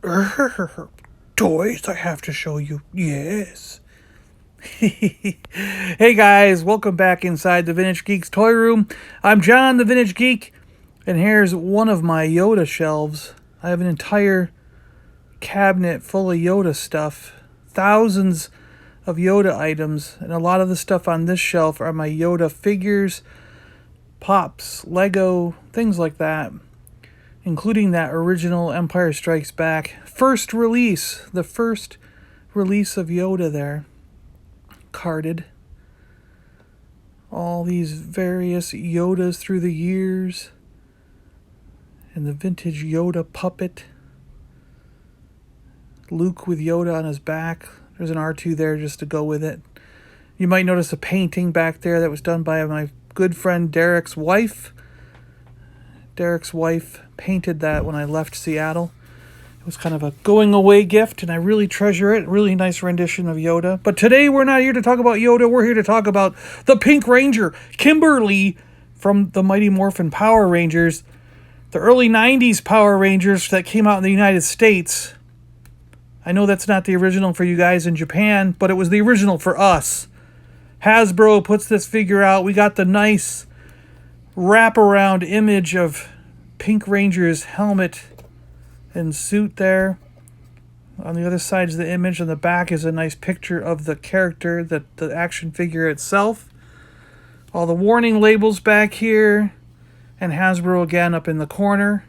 Toys I have to show you. Yes. Hey guys, welcome back inside the Vintage Geek's toy room. I'm John, the Vintage Geek, and here's one of my Yoda shelves. I have an entire cabinet full of Yoda stuff. Thousands of Yoda items, and a lot of the stuff on this shelf are my Yoda figures, pops, Lego, things like that. Including that original Empire Strikes Back first release. The first release of Yoda there. Carded. All these various Yodas through the years. And the vintage Yoda puppet. Luke with Yoda on his back. There's an R2 there just to go with it. You might notice a painting back there that was done by my good friend Derek's wife. Derek's wife painted that when I left Seattle. It was kind of a going away gift, and I really treasure it. Really nice rendition of Yoda. But today we're not here to talk about Yoda. We're here to talk about the Pink Ranger, Kimberly from the Mighty Morphin Power Rangers. The early 90s Power Rangers that came out in the United States. I know that's not the original for you guys in Japan, but it was the original for us. Hasbro puts this figure out. We got the nice wraparound image of Pink Ranger's helmet and suit there. On the other side is the image. On the back is a nice picture of the character, the action figure itself. All the warning labels back here. And Hasbro again up in the corner.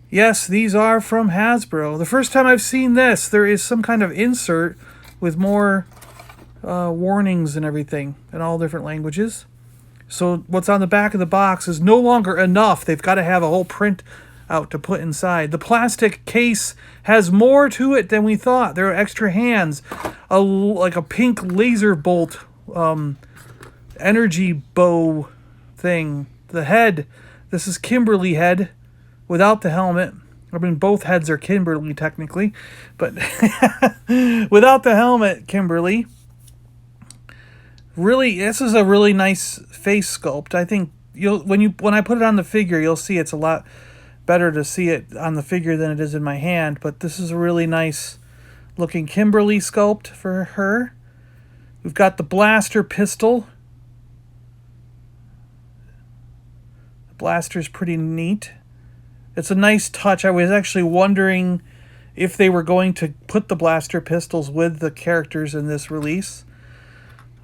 Yes, these are from Hasbro. The first time I've seen this, there is some kind of insert with more warnings and everything in all different languages. So what's on the back of the box is no longer enough. They've got to have a whole print out to put inside. The plastic case has more to it than we thought. There are extra hands, like a pink laser bolt energy bow thing. The head, this is Kimberly head without the helmet. I mean, both heads are Kimberly technically, but without the helmet, Kimberly. Really, this is a really nice face sculpt. I think when I put it on the figure, you'll see it's a lot better to see it on the figure than it is in my hand. But this is a really nice looking Kimberly sculpt for her. We've got the blaster pistol. The blaster's pretty neat. It's a nice touch. I was actually wondering if they were going to put the blaster pistols with the characters in this release.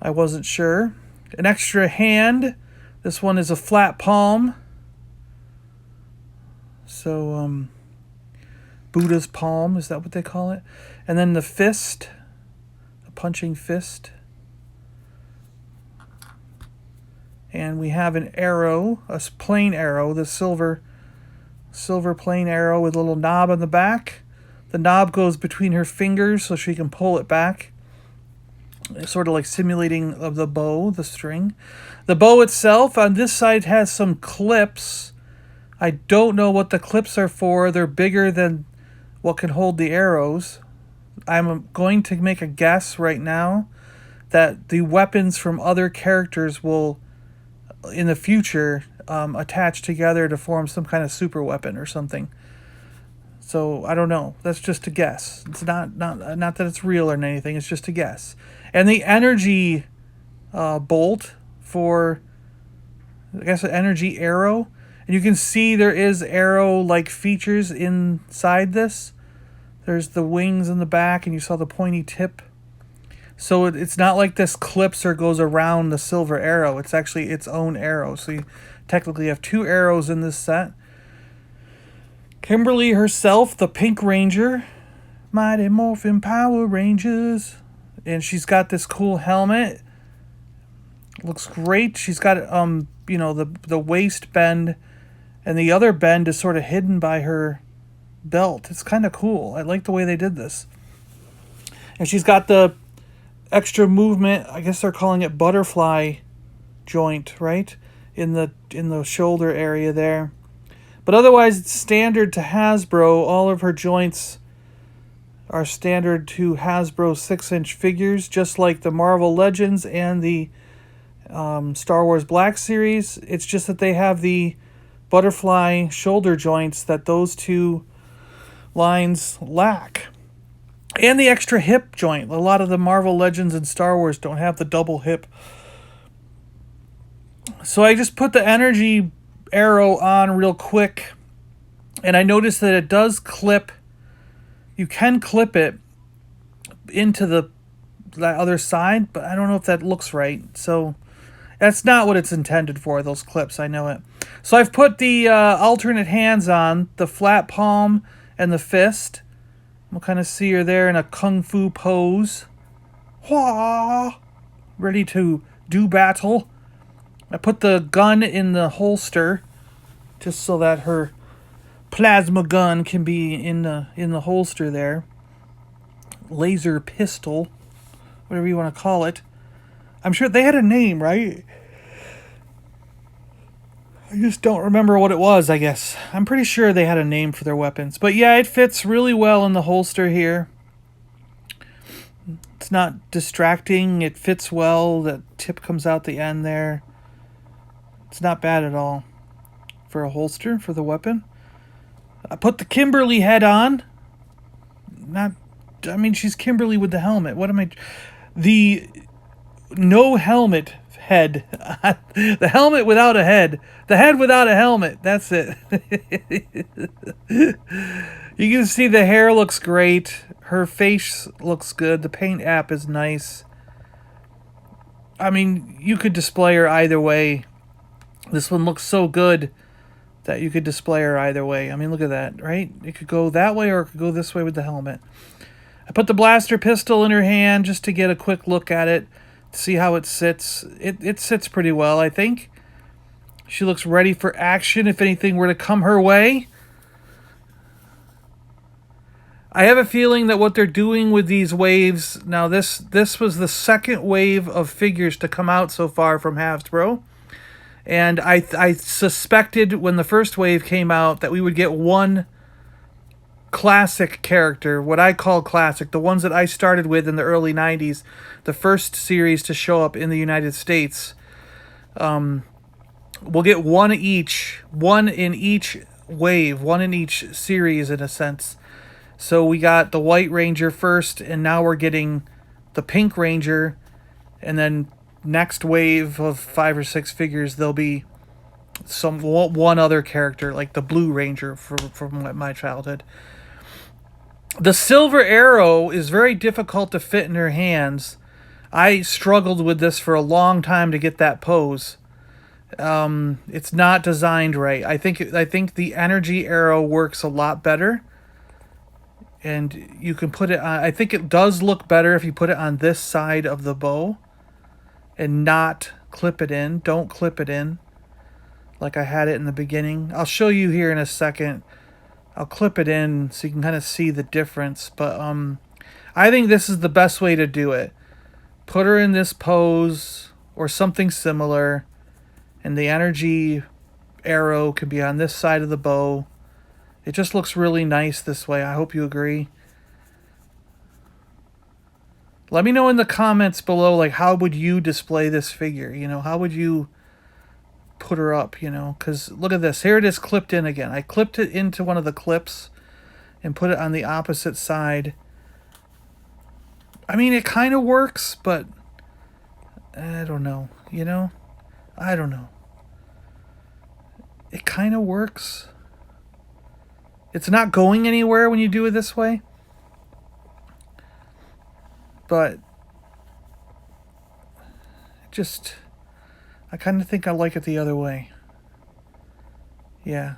I wasn't sure. An extra hand. This one is a flat palm. So, Buddha's palm, is that what they call it? And then the fist. A punching fist. And we have an arrow, a plain arrow, the silver plain arrow with a little knob on the back. The knob goes between her fingers so she can pull it back. It's sort of like simulating of the bow, the string. The bow itself on this side has some clips. I don't know what the clips are for. They're bigger than what can hold the arrows. I'm going to make a guess right now that the weapons from other characters will, in the future, attach together to form some kind of super weapon or something. So I don't know. That's just a guess. It's not that it's real or anything. It's just a guess. And the energy bolt for, I guess, an energy arrow. And you can see there is arrow-like features inside this. There's the wings in the back, and you saw the pointy tip. So it's not like this clips or goes around the silver arrow. It's actually its own arrow. So you technically have two arrows in this set. Kimberly herself, the Pink Ranger. Mighty Morphin Power Rangers. And she's got this cool helmet. Looks great. She's got, the waist bend. And the other bend is sort of hidden by her belt. It's kind of cool. I like the way they did this. And she's got the extra movement. I guess they're calling it butterfly joint, right? In the shoulder area there. But otherwise, it's standard to Hasbro. All of her joints are standard to Hasbro 6-inch figures, just like the Marvel Legends and the Star Wars Black Series. It's just that they have the butterfly shoulder joints that those two lines lack. And the extra hip joint. A lot of the Marvel Legends and Star Wars don't have the double hip. So I just put the energy arrow on real quick, and I noticed that it does clip. You can clip it into that other side, but I don't know if that looks right. So that's not what it's intended for, those clips. I know it. So I've put the alternate hands on, the flat palm and the fist. We'll kind of see her there in a kung fu pose. Hua! Ready to do battle. I put the gun in the holster just so that her plasma gun can be in the holster there. Laser pistol, whatever you want to call it. I'm sure they had a name, right? I just don't remember what it was, I guess. I'm pretty sure they had a name for their weapons. But yeah, it fits really well in the holster here. It's not distracting. It fits well. The tip comes out the end there. It's not bad at all for a holster for the weapon. I put the Kimberly head on. She's Kimberly with the helmet. The no helmet head. The helmet without a head. The head without a helmet. That's it. You can see the hair looks great. Her face looks good. The paint app is nice. I mean, you could display her either way. This one looks so good that you could display her either way. I mean, look at that, right? It could go that way or it could go this way with the helmet. I put the blaster pistol in her hand just to get a quick look at it, to see how it sits. It sits pretty well, I think. She looks ready for action if anything were to come her way. I have a feeling that what they're doing with these waves... Now, this was the second wave of figures to come out so far from Hasbro. And I suspected when the first wave came out that we would get one classic character, what I call classic, the ones that I started with in the early 90s, the first series to show up in the United States. We'll get one in each wave, one in each series in a sense. So we got the White Ranger first, and now we're getting the Pink Ranger, and then next wave of 5 or 6 figures, there'll be one other character, like the Blue Ranger from my childhood. The silver arrow is very difficult to fit in her hands. I struggled with this for a long time to get that pose. It's not designed right. I think the energy arrow works a lot better. And you can put it on... I think it does look better if you put it on this side of the bow and not clip it in. Don't clip it in like I had it in the beginning. I'll show you here in a second. I'll clip it in so you can kind of see the difference. But I think this is the best way to do it. Put her in this pose or something similar, and the energy arrow can be on this side of the bow. It just looks really nice this way. I hope you agree. Let me know in the comments below, like, how would you display this figure? You know, how would you put her up, you know? Because look at this. Here it is clipped in again. I clipped it into one of the clips and put it on the opposite side. I mean, it kind of works, but I don't know, you know? I don't know. It kind of works. It's not going anywhere when you do it this way. But I kind of think I like it the other way. Yeah.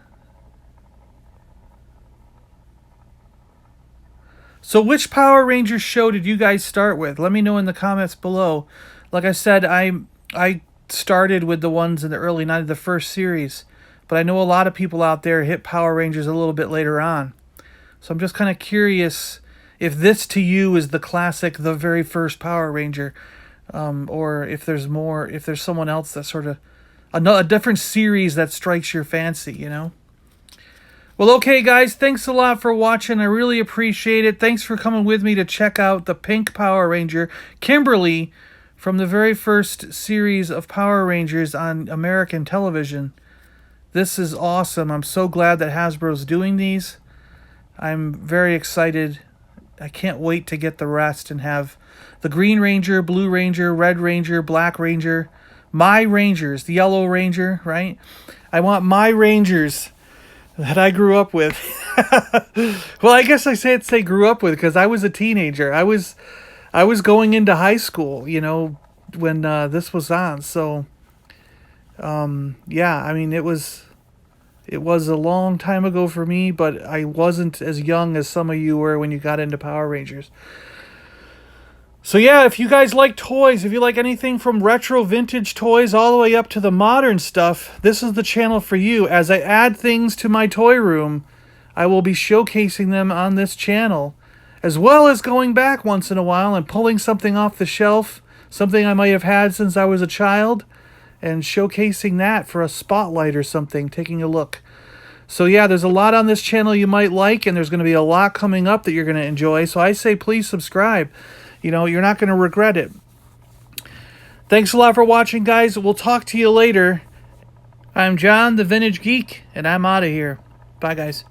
So which Power Rangers show did you guys start with? Let me know in the comments below. Like I said, I started with the ones in the early 90s, the first series. But I know a lot of people out there hit Power Rangers a little bit later on. So I'm just kind of curious if this to you is the classic, the very first Power Ranger. Or if there's more, if there's someone else that's sort of a different series that strikes your fancy, you know? Well, okay, guys, thanks a lot for watching. I really appreciate it. Thanks for coming with me to check out the Pink Power Ranger, Kimberly, from the very first series of Power Rangers on American television. This is awesome. I'm so glad that Hasbro's doing these. I'm very excited. I can't wait to get the rest and have the Green Ranger, Blue Ranger, Red Ranger, Black Ranger, my Rangers, the Yellow Ranger, right? I want my Rangers that I grew up with. Well, I guess I say grew up with because I was a teenager. I was going into high school, you know, when this was on. So, yeah, I mean, it was a long time ago for me, but I wasn't as young as some of you were when you got into Power Rangers. So yeah, if you guys like toys, if you like anything from retro vintage toys all the way up to the modern stuff, this is the channel for you. As I add things to my toy room, I will be showcasing them on this channel, as well as going back once in a while and pulling something off the shelf, something I might have had since I was a child, and showcasing that for a spotlight or something, taking a look. So yeah, there's a lot on this channel you might like, and there's going to be a lot coming up that you're going to enjoy. So I say please subscribe. You know, you're not going to regret it. Thanks a lot for watching, guys. We'll talk to you later. I'm John, the Vintage Geek, and I'm out of here. Bye, guys.